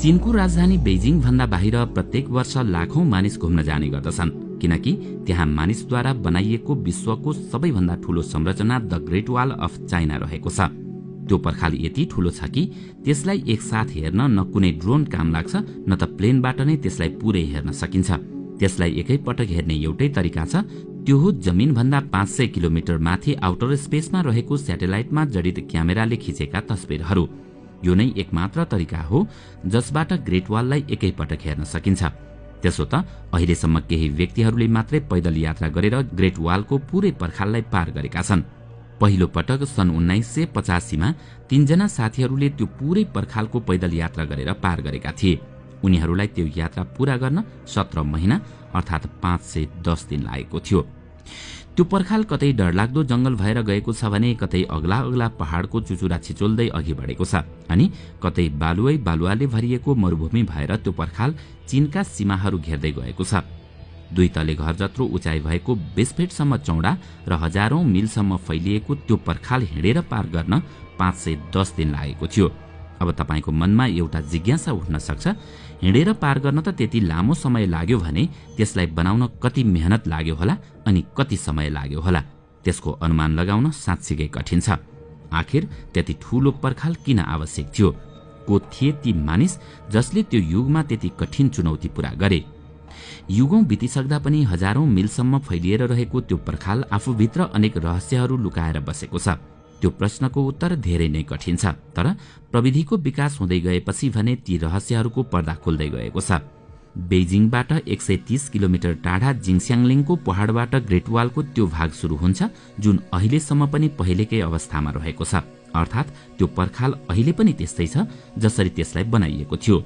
चीनको राजधानी बेइजिङ भन्दा बाहिर प्रत्येक वर्ष लाखौं मानिस घुम्न जाने गर्दछन्, किनकि त्यहाँ मानिसद्वारा बनाइएको विश्वको सबैभन्दा ठूलो संरचना the great wall of China रहेको छ। त्यो पर्खाल यति ठूलो छ कि त्यसलाई एकसाथ हेर्न न कुनै ड्रोन काम लाग्छ न त प्लेनबाट नै त्यसलाई पुरै हेर्न सकिन्छ। त्यसलाई एकैपटक हेर्ने एउटै तरिका छ, त्यो हो जमिनभन्दा 500 किलोमिटर माथि आउटर स्पेसमा रहेको स्याटेलाइटमा जडित क्यामेराले खिचेका तस्बिरहरू। यो नै एकमात्र तरिका हो जसबाट ग्रेट वाललाई एकैपटक हेर्न सकिन्छ। त्यसो त अहिलेसम्म केही व्यक्तिहरूले मात्रै पैदल यात्रा गरेर ग्रेट वालको पूरै पर्खाललाई पार गरेका छन्। पहिलो पटक सन् 1985 मा 3 जना साथीहरूले त्यो पूरै पर्खालको पैदल यात्रा गरेर पार गरेका थिए। उनीहरूलाई त्यो यात्रा पूरा गर्न 17 महिना अर्थात 510 दिन लागेको थियो। त्यो पर्खाल कतै डरलाग्दो जंगल भएर गएको छ भने कतै अग्ला अग्ला पहाडको चुचुरा छिचोल्दै अघि बढेको छ, अनि कतै बालुवाले भरिएको मरुभूमि भएर त्यो पर्खाल चीनका सीमाहरू घेर्दै गएको छ। 2 तले घर जत्रो उचाइ भएको 20 फिटसम्म चौडा र हजारौं मिलसम्म फैलिएको त्यो पर्खाल हिँडेर पार गर्न 510 दिन लागेको थियो। अब तपाईको मनमा एउटा जिज्ञासा उठ्न सक्छ, हिँडेर पार गर्न त त्यति लामो समय लाग्यो भने त्यसलाई बनाउन कति मेहनत लाग्यो होला अनि कति समय लाग्यो होला? त्यसको अनुमान लगाउन साँच्चै कठिन छ। आखिर त्यति ठूलो पर्खाल किन आवश्यक थियो? को थिए ती मानिस जसले त्यो युगमा त्यति कठिन चुनौती पूरा गरे? युगौं बितिसक्दा पनि हजारौं मिलसम्म फैलिएर रहेको त्यो पर्खाल आफूभित्र अनेक रहस्यहरू लुकाएर बसेको छ। त्यो प्रश्नको उत्तर धेरै नै कठिन छ, तर प्रविधिको विकास हुँदै गएपछि भने ती रहस्यहरूको पर्दा खुल्दै गएको छ। बेइजिङबाट 130 किलोमिटर टाढा जिङस्याङलिङको पहाडबाट ग्रेट वालको त्यो भाग सुरु हुन्छ जुन अहिलेसम्म पनि पहिलेकै अवस्थामा रहेको छ, अर्थात त्यो पर्खाल अहिले पनि त्यस्तै छ जसरी त्यसलाई बनाइएको थियो।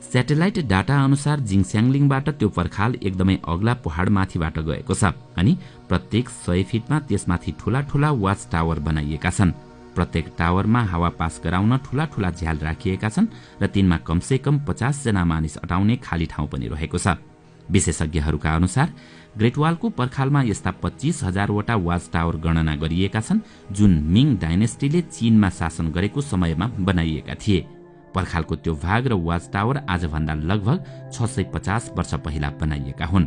स्याटेलाइट डाटा अनुसार जिङस्याङलिङबाट त्यो पर्खाल एकदमै अग्ला पहाड माथिबाट गएको छ, अनि प्रत्येक 100 फिटमा त्यसमाथि ठूला ठूला वाच टावर बनाइएका छन्। प्रत्येक टावरमा हावा पास गराउन ठूला ठूला झ्याल राखिएका छन् र तिनमा कमसे कम 50 जना मानिस अटाउने खाली ठाउँ पनि रहेको छ। विशेषज्ञहरूका अनुसार ग्रेट वालको पर्खालमा यस्ता 25,000 वटा वाच टावर गणना गरिएका छन् जुन मिङ डाइनेस्टीले चीनमा शासन गरेको समयमा बनाइएका थिए। पर्खालको त्यो भाग र वाच टावर आजभन्दा लगभग 650 वर्ष पहिला बनाइएका हुन्।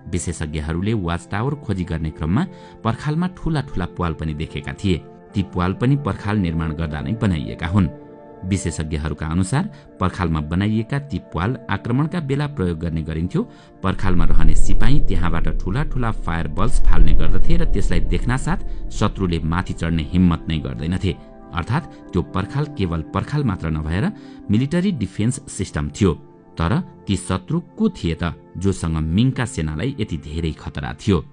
विशेषज्ञहरूले वाच टावर खोजी गर्ने क्रममा पर्खालमा ठूला ठूला प्वाल पनि देखेका थिए। ती प्वाल पनि पर्खाल निर्माण गर्दा नै बनाइएका हुन्। विशेषज्ञहरूका अनुसार पर्खालमा बनाइएका ती प्वाल आक्रमणका बेला प्रयोग गर्ने गरिन्थ्यो। पर्खालमा रहने सिपाही त्यहाँबाट ठूला ठूला फायर बल्स फाल्ने गर्दथे र त्यसलाई देख्नासाथ शत्रुले माथि चढ्ने हिम्मत नै गर्दैनथे। अर्थात त्यो पर्खाल केवल पर्खाल मात्र नभएर मिलिटरी डिफेन्स सिस्टम थियो। तर ती शत्रु को थिए त जोसँग मिङका सेनालाई यति धेरै खतरा थियो?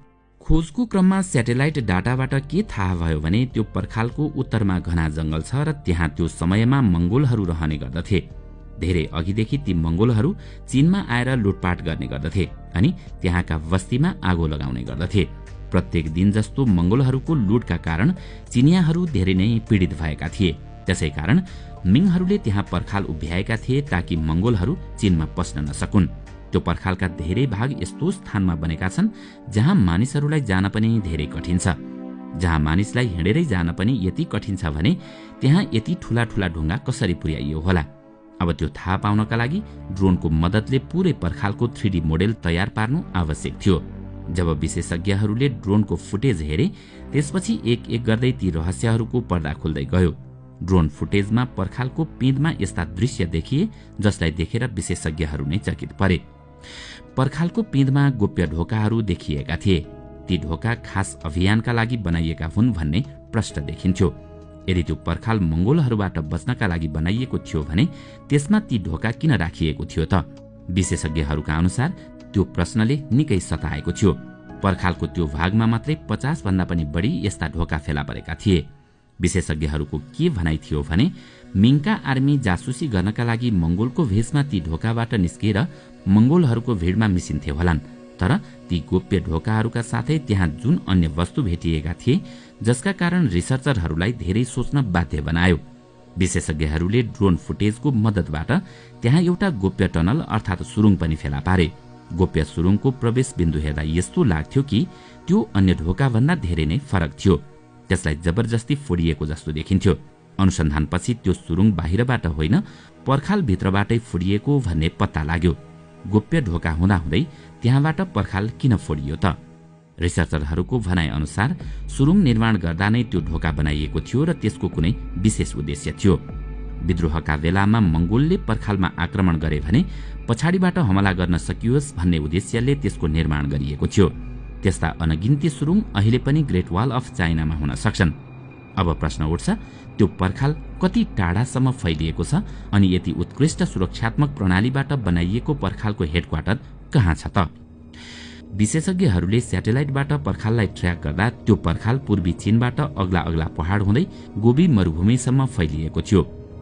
खोजको क्रममा स्याटेलाइट डाटाबाट के थाहा भयो भने त्यो पर्खालको उत्तरमा घना जंगल छ र त्यहाँ त्यो समयमा मंगोलहरू रहने गर्दथे। धेरै अघिदेखि ती मंगोलहरू चीनमा आएर लुटपाट गर्ने गर्दथे अनि त्यहाँका बस्तीमा आगो लगाउने गर्दथे। प्रत्येक दिन जस्तो मंगोलहरूको लुटका कारण चिनियाहरू धेरै नै पीडित भएका थिए। त्यसैकारण मिङहरूले त्यहाँ पर्खाल उभ्याएका थिए ताकि मंगोलहरू चीनमा पस्न नसकुन्। त्यो पर्खालका धेरै भाग यस्तो स्थानमा बनेका छन् जहाँ मानिसहरूलाई जान पनि धेरै कठिन छ। जहाँ मानिसलाई हिँडेरै जान पनि यति कठिन छ भने त्यहाँ यति ठूला ठूला ढुङ्गा कसरी पुर्याइयो होला? अब त्यो थाहा पाउनका लागि ड्रोनको मद्दतले पूरै पर्खालको 3D मोडेल तयार पार्नु आवश्यक थियो। जब विशेषज्ञहरूले ड्रोनको फुटेज हेरे त्यसपछि एक एक गर्दै ती रहस्यहरूको पर्दा खुल्दै गयो। ड्रोन फुटेजमा पर्खालको पिँधमा यस्ता दृश्य देखिए जसलाई देखेर विशेषज्ञहरू नै चकित परे। पर्खालको पिँधमा गोप्य ढोकाहरू देखिएका थिए। ती ढोका खास अभियानका लागि बनाइएका हुन् भन्ने प्रश्न देखिन्थ्यो। यदि त्यो पर्खाल मंगोलहरूबाट बच्नका लागि बनाइएको थियो भने त्यसमा ती ढोका किन राखिएको थियो त? विशेषज्ञहरूका अनुसार त्यो प्रश्नले निकै सताएको थियो। पर्खालको त्यो भागमा मात्रै 50 भन्दा पनि बढी यस्ता ढोका फेला परेका थिए। विशेषज्ञहरूको के भनाइ थियो भने मिङका आर्मी जासुसी गर्नका लागि मंगोलको भेषमा ती ढोकाबाट निस्केर मंगोलहरूको भिडमा मिसिन्थे होलान्। तर ती गोप्य ढोकाहरूका साथै त्यहाँ जुन अन्य वस्तु भेटिएका थिए जसका कारण रिसर्चरहरूलाई धेरै सोच्न बाध्य बनायो। विशेषज्ञहरूले ड्रोन फुटेजको मद्दतबाट त्यहाँ एउटा गोप्य टनल अर्थात सुरुङ पनि फेला पारे। गोप्य सुरुङको प्रवेश बिन्दु हेर्दा यस्तो लाग्थ्यो कि त्यो अन्य ढोकाभन्दा धेरै नै फरक थियो। त्यसलाई जबरजस्ती फोडिएको जस्तो देखिन्थ्यो। अनुसन्धानपछि त्यो सुरुङ बाहिरबाट होइन पर्खाल भित्रबाटै फोडिएको भन्ने पत्ता लाग्यो। गोप्य ढोका हुँदाहुँदै त्यहाँबाट पर्खाल किन फोडियो त? रिसर्चरहरूको भनाइ अनुसार सुरुङ निर्माण गर्दा नै त्यो ढोका बनाइएको थियो र त्यसको कुनै विशेष उद्देश्य थियो। विद्रोहका बेलामा मंगोलले पर्खालमा आक्रमण गरे भने पछाडिबाट हमला गर्न सकियोस् भन्ने उद्देश्यले त्यसको निर्माण गरिएको थियो। त्यस्ता अनगिन्ती सुरुङ अहिले पनि ग्रेट वाल अफ चाइनामा हुन सक्छन्। अब प्रश्न उठ्छ, त्यो पर्खाल कति टाढासम्म फैलिएको छ अनि यति उत्कृष्ट सुरक्षात्मक प्रणालीबाट बनाइएको पर्खालको हेडक्वार्टर कहाँ छ त? विशेषज्ञहरूले स्याटेलाइटबाट पर्खाललाई ट्र्याक गर्दा त्यो पर्खाल पूर्वी चीनबाट अग्ला अग्ला पहाड हुँदै गोबी मरुभूमिसम्म फैलिएको थियो।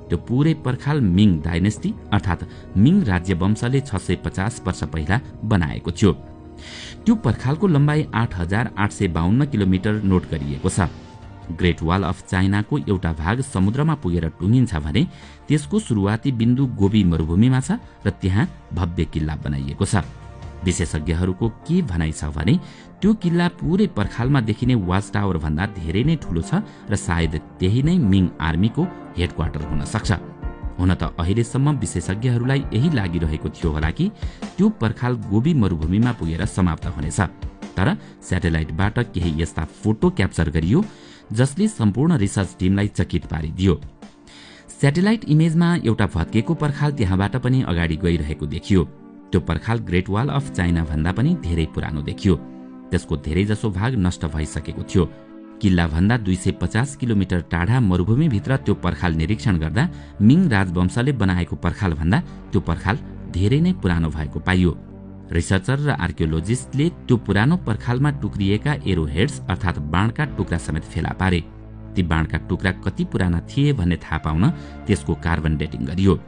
त्यो पुरै पर्खाल मिङ डाइनेस्टी अर्थात मिङ राज्यवंशले 650 वर्ष पहिला बनाएको थियो। त्यो पर्खालको लम्बाइ 8852 किलोमिटर नोट गरिएको छ। ग्रेट वाल अफ चाइनाको एउटा भाग समुद्रमा पुगेर टुङ्गिन्छ भने त्यसको सुरुवाती बिन्दु गोबी मरुभूमिमा छ र त्यहाँ भव्य किल्ला बनाइएको छ। विशेषज्ञहरूको के भनाइ छ भने त्यो किल्ला पुरै पर्खालमा देखिने वाच टावर भन्दा धेरै नै ठूलो छ र सायद त्यही नै मिङ आर्मीको हेडक्वार्टर हुन सक्छ। हुन त अहिलेसम्म विशेषज्ञहरूलाई यही लागिरहेको थियो होला कि त्यो पर्खाल गोबी मरुभूमिमा पुगेर समाप्त हुनेछ। तर स्याटेलाइटबाट केही यस्ता फोटो क्याप्चर गरियो जसले सम्पूर्ण रिसर्च टिमलाई चकित पारिदियो। स्याटेलाइट इमेजमा एउटा भत्केको पर्खाल त्यहाँबाट पनि अगाडि गइरहेको देखियो। त्यो पर्खाल ग्रेट वाल अफ चाइना भन्दा पनि धेरै पुरानो देखियो। त्यसको धेरैजसो भाग नष्ट भइसकेको थियो। किल्ला भन्दा 250 किलोमिटर टाढा मरुभूमिभित्र त्यो पर्खाल निरीक्षण गर्दा मिङ राजवंशले बनाएको पर्खाल भन्दा त्यो पर्खाल धेरै नै पुरानो भएको पाइयो। रिसर्चर र आर्कियोलोजिस्टले त्यो पुरानो पर्खालमा टुक्रिएका एरोहेड्स अर्थात बाणका टुक्रा समेत फेला पारे। ती बाणका टुक्रा कति पुराना थिए भन्ने थाहा पाउन त्यसको कार्बन डेटिङ गरियो।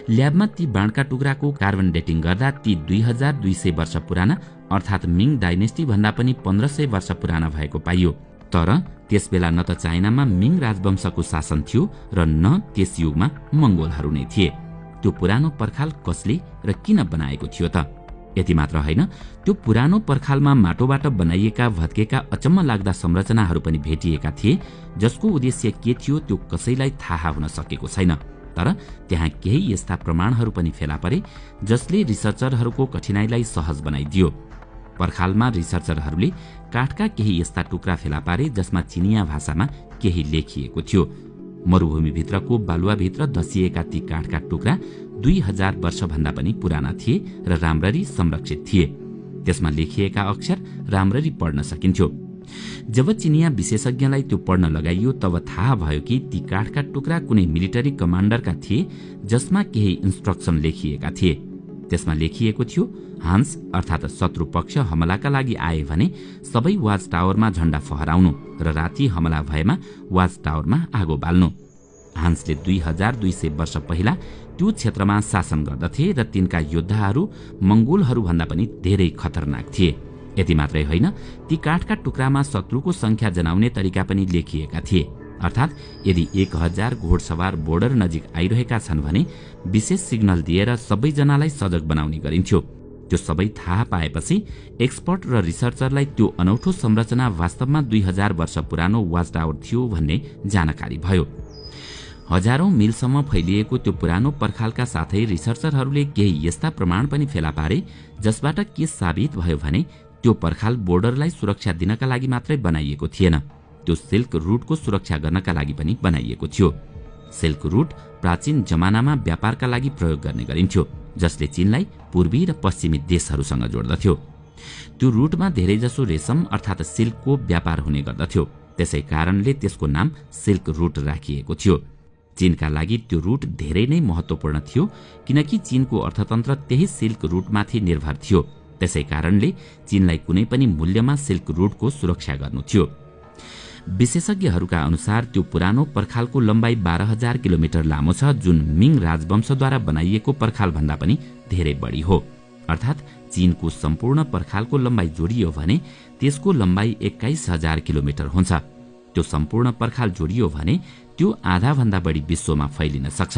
ल्याबमा ती बाणका टुक्राको कार्बन डेटिङ गर्दा ती 2200 वर्ष पुराना अर्थात मिङ डाइनेस्टी भन्दा पनि 1500 वर्ष पुराना भएको पाइयो। तर त्यसबेला न त चाइनामा मिङ राजवंशको शासन थियो र न त्यस युगमा मंगोलहरू नै थिए। त्यो पुरानो पर्खाल कसले र किन बनाएको थियो त? यति मात्र होइन, त्यो पुरानो पर्खालमा माटोबाट बनाइएका भत्केका अचम्म लाग्दा संरचनाहरू पनि भेटिएका थिए जसको उद्देश्य के थियो त्यो कसैलाई थाहा हुन सकेको छैन। तर त्यहाँ केही यस्ता प्रमाणहरू पनि फेला परे जसले रिसर्चरहरूको कठिनाइलाई सहज बनाइदियो। पर्खालमा रिसर्चरहरूले काठका केही यस्ता टुक्रा फेला पारे जसमा चिनिया भाषामा केही लेखिएको थियो। मरुभूमिभित्रको बालुवाभित्र दसिएका ती काठका टुक्रा 2000 वर्षभन्दा पनि पुराना थिए र राम्ररी संरक्षित थिए। त्यसमा लेखिएका अक्षर राम्ररी पढ्न सकिन्थ्यो। जब चिनिया विशेषज्ञलाई त्यो पढ्न लगाइयो तब थाहा भयो कि ती काठका टुक्रा कुनै मिलिटरी कमान्डरका थिए जसमा केही इन्स्ट्रक्सन लेखिएका थिए। त्यसमा लेखिएको थियो, हान्स अर्थात शत्रु पक्ष हमलाका लागि आए भने सबै वाच टावरमा झण्डा फहराउनु र राति हमला भएमा वाच टावरमा आगो बाल्नु। हान्सले 2200 वर्ष पहिला त्यो क्षेत्रमा शासन गर्दथे र तिनका योद्धाहरू मंगोलहरू भन्दा पनि धेरै खतरनाक थिए। यति मात्रै होइन, ती काठका टुक्रामा शत्रुको संख्या जनाउने तरिका पनि लेखिएका थिए। अर्थात् यदि 1000 घोडसवार बोर्डर नजिक आइरहेका छन् भने विशेष सिग्नल दिएर सबैजनालाई सजग बनाउने गरिन्थ्यो। त्यो सबै थाहा पाएपछि एक्सपर्ट र रिसर्चरलाई त्यो अनौठो संरचना वास्तवमा 2000 वर्ष पुरानो वाच टावर थियो भन्ने जानकारी भयो। हजारौं मिलसम्म फैलिएको त्यो पुरानो पर्खालका साथै रिसर्चरहरूले केही यस्ता प्रमाण पनि फेला पारे जसबाट के साबित भयो भने त्यो पर्खाल बोर्डरलाई सुरक्षा दिनका लागि मात्रै बनाइएको थिएन, त्यो सिल्क रूटको सुरक्षा गर्नका लागि पनि बनाइएको थियो। सिल्क रूट प्राचीन जमानामा व्यापारका लागि प्रयोग गर्ने गरिन्थ्यो जसले चीनलाई पूर्वी र पश्चिमी देशहरूसँग जोड्दथ्यो। त्यो रूटमा धेरैजसो रेशम अर्थात् सिल्कको व्यापार हुने गर्दथ्यो। त्यसै कारणले त्यसको नाम सिल्क रूट राखिएको थियो। चीनका लागि त्यो रूट धेरै नै महत्त्वपूर्ण थियो किनकि चीनको अर्थतन्त्र त्यही सिल्क रूटमाथि निर्भर थियो। त्यसै कारणले चीनलाई कुनै पनि मूल्यमा सिल्क रूटको सुरक्षा गर्नु थियो। विशेषज्ञहरूका अनुसार त्यो पुरानो पर्खालको लम्बाइ 12000 किलोमिटर लामो छ, जुन मिङ राजवंशद्वारा बनाइएको पर्खाल भन्दा पनि धेरै बढी हो। अर्थात् चीनको सम्पूर्ण पर्खालको लम्बाइ जोडियो भने त्यसको लम्बाइ 21000 किलोमिटर हुन्छ। त्यो सम्पूर्ण पर्खाल जोडियो भने त्यो आधा भन्दा बढी विश्वमा फैलिन सक्छ।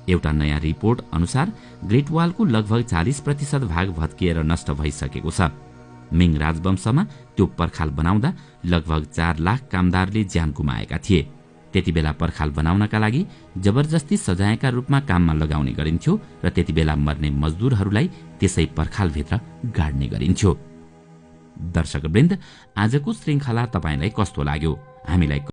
एउटा नयाँ रिपोर्ट अनुसार ग्रेट वालको लगभग 40% भाग भत्किएर नष्ट भइसकेको छ। मिङ राजवंशमा त्यो पर्खाल बनाउँदा लगभग 4 लाख कामदारले ज्यान गुमाएका थिए। त्यतिबेला पर्खाल बनाउनका लागि जबरजस्ती सजायका रूपमा काममा लगाउने गरिन्थ्यो र त्यतिबेला मर्ने मजदुरहरूलाई त्यसै पर्खालभित्र गाड्ने गरिन्थ्यो। दर्शकवृन्द, आजको श्रृङ्खला तपाईलाई कस्तो लाग्यो? हामीलाई